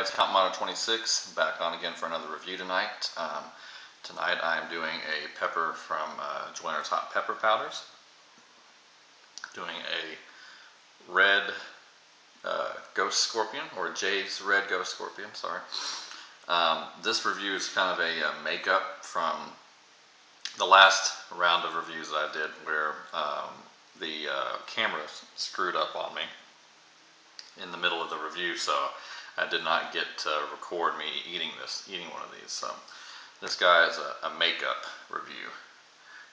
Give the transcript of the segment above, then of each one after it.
guys, Comp Model 26 back on again for another review tonight. Tonight I'm doing a pepper from Joyner's Hot Pepper Powders. Doing a red Ghost Scorpion, or Jay's Red Ghost Scorpion, sorry. This review is kind of a makeup from the last round of reviews that I did where the camera screwed up on me in the middle of the review, so I did not get to record me eating one of these. So this guy is a makeup review.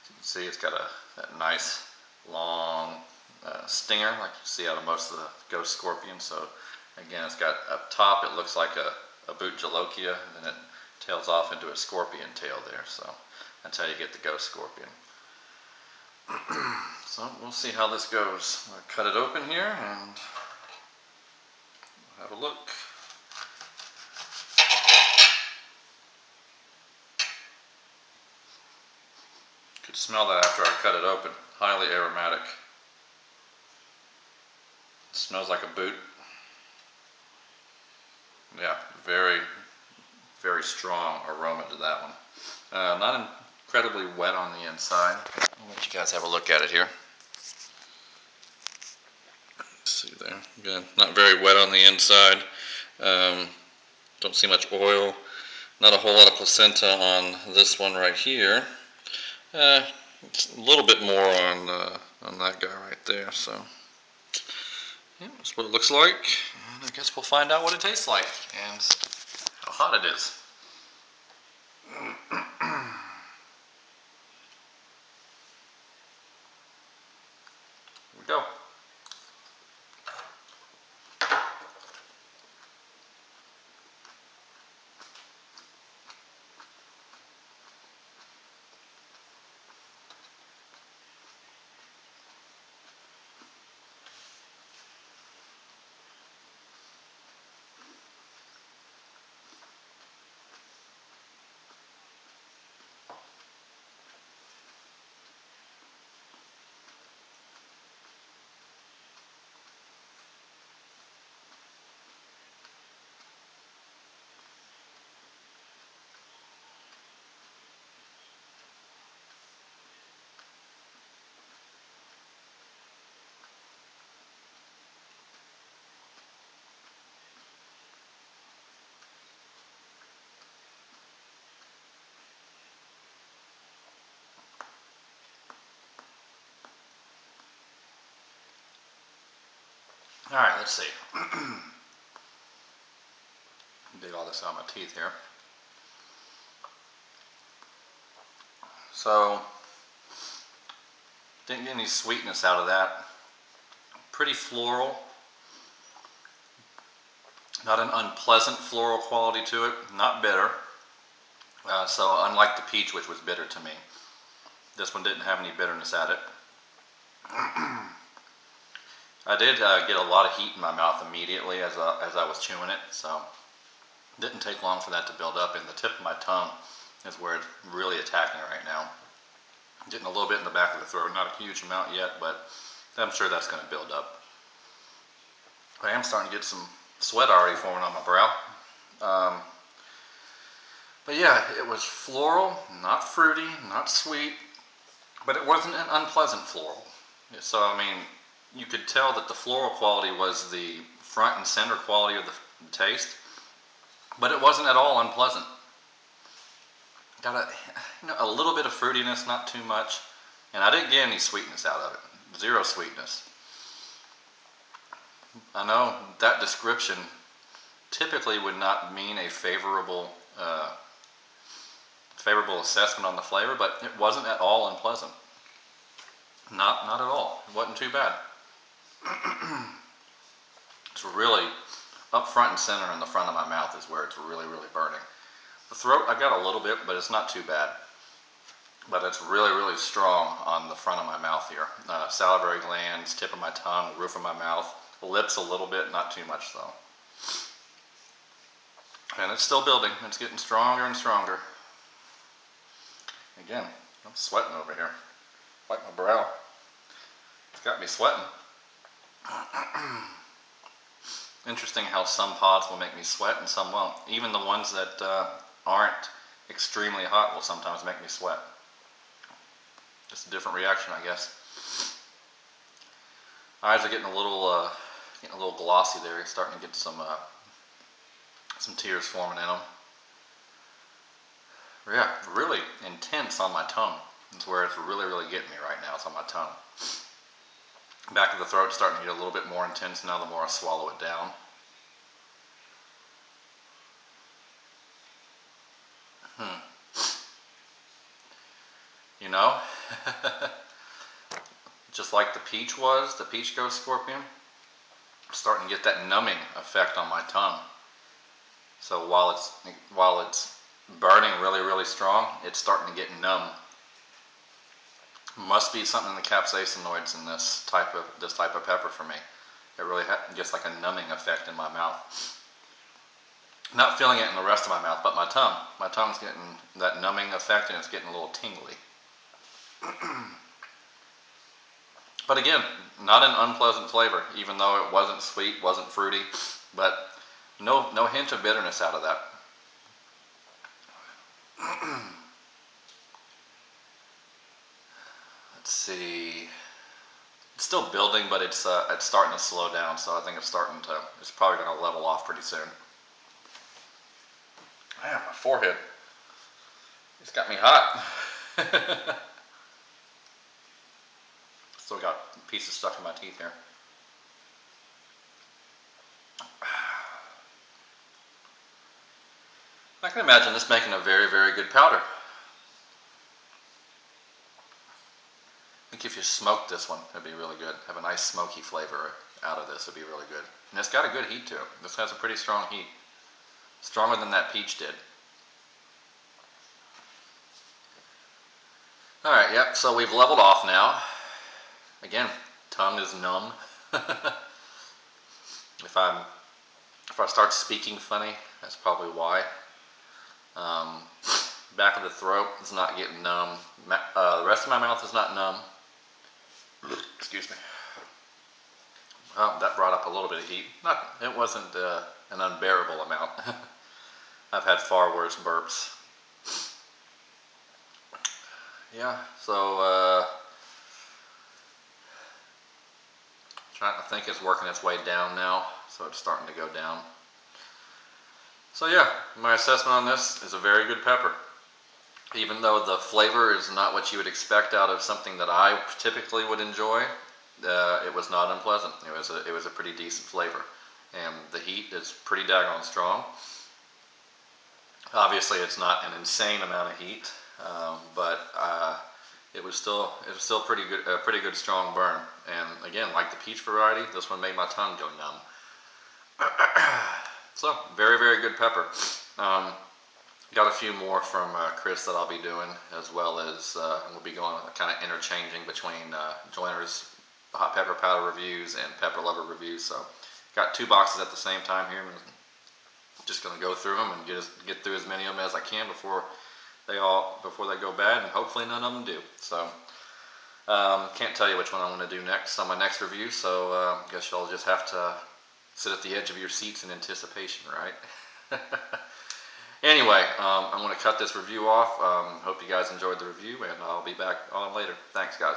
As you can see, it's got that nice long stinger like you see out of most of the Ghost Scorpions. So again, it's got up top, it looks like a boot jalokia, and then it tails off into a scorpion tail there. So that's how you get the Ghost Scorpion. So we'll see how this goes. I'll cut it open here and have a look. Could smell that after I cut it open. Highly aromatic. It smells like a boot. Yeah, very, very strong aroma to that one. Not incredibly wet on the inside. I'll let you guys have a look at it here. See there, again, not very wet on the inside. Don't see much oil. Not a whole lot of placenta on this one right here. It's a little bit more on that guy right there. So yeah, that's what it looks like. And I guess we'll find out what it tastes like and how hot it is. Here we go. Alright, let's see. Dig all this out of my teeth here. So, didn't get any sweetness out of that. Pretty floral. Not an unpleasant floral quality to it. Not bitter. So unlike the peach, which was bitter to me, this one didn't have any bitterness at it. I did get a lot of heat in my mouth immediately as I was chewing it, so it didn't take long for that to build up, and the tip of my tongue is where it's really attacking right now. Getting a little bit in the back of the throat, not a huge amount yet, but I'm sure that's going to build up. I am starting to get some sweat already forming on my brow. But yeah, it was floral, not fruity, not sweet, but it wasn't an unpleasant floral. So, I mean, you could tell that the floral quality was the front and center quality of the taste, but it wasn't at all unpleasant. Got a little bit of fruitiness, not too much, and I didn't get any sweetness out of it. Zero sweetness. I know that description typically would not mean a favorable assessment on the flavor, but it wasn't at all unpleasant. Not at all. It wasn't too bad. It's really up front and center in the front of my mouth is where it's really, really burning. The throat, I got a little bit, but it's not too bad. But it's really, really strong on the front of my mouth here. Salivary glands, tip of my tongue, roof of my mouth, lips a little bit, not too much though. And it's still building. It's getting stronger and stronger. Again, I'm sweating over here. Like my brow. It's got me sweating. Interesting how some pods will make me sweat and some won't. Even the ones that aren't extremely hot will sometimes make me sweat. Just a different reaction, I guess. Eyes are getting a little glossy there. Starting to get some tears forming in them. Yeah, really intense on my tongue. It's where it's really, really getting me right now. It's on my tongue. Back of the throat starting to get a little bit more intense now the more I swallow it down. You know, just like the peach was, the peach ghost scorpion, I'm starting to get that numbing effect on my tongue. So while it's burning really, really strong, it's starting to get numb. Must be something in the capsaicinoids in this type of pepper for me. It really gets like a numbing effect in my mouth. Not feeling it in the rest of my mouth, but my tongue. My tongue's getting that numbing effect and it's getting a little tingly. But again, not an unpleasant flavor, even though it wasn't sweet, wasn't fruity, but no hint of bitterness out of that. Let's see. It's still building, but it's starting to slow down, so I think it's probably going to level off pretty soon. Man, my forehead, it's got me hot. Still got pieces stuck in my teeth here. I can imagine this making a very, very good powder. I think if you smoke this one, it'd be really good. Have a nice smoky flavor out of this, it'd be really good. And it's got a good heat to it. This has a pretty strong heat. Stronger than that peach did. Alright, yep, so we've leveled off now. Again, tongue is numb. If I start speaking funny, that's probably why. Back of the throat is not getting numb. The rest of my mouth is not numb. Excuse me. Well, that brought up a little bit of heat. It wasn't an unbearable amount. I've had far worse burps. Yeah, so trying to think it's working its way down now, so it's starting to go down. So yeah, my assessment on this is a very good pepper. Even though the flavor is not what you would expect out of something that I typically would enjoy, it was not unpleasant. It was a pretty decent flavor, and the heat is pretty daggone strong. Obviously, it's not an insane amount of heat, but it was still pretty good, a pretty good strong burn. And again, like the peach variety, this one made my tongue go numb. So very, very good pepper. Got a few more from Chris that I'll be doing, as well as we'll be going kind of interchanging between Joyner's hot pepper powder reviews and pepper lover reviews. So got 2 boxes at the same time here. I'm just going to go through them and get through as many of them as I can before they go bad, and hopefully none of them do. So can't tell you which one I'm going to do next on my next review. So I guess y'all just have to sit at the edge of your seats in anticipation, right? Anyway, I'm going to cut this review off. Hope you guys enjoyed the review, and I'll be back on later. Thanks, guys.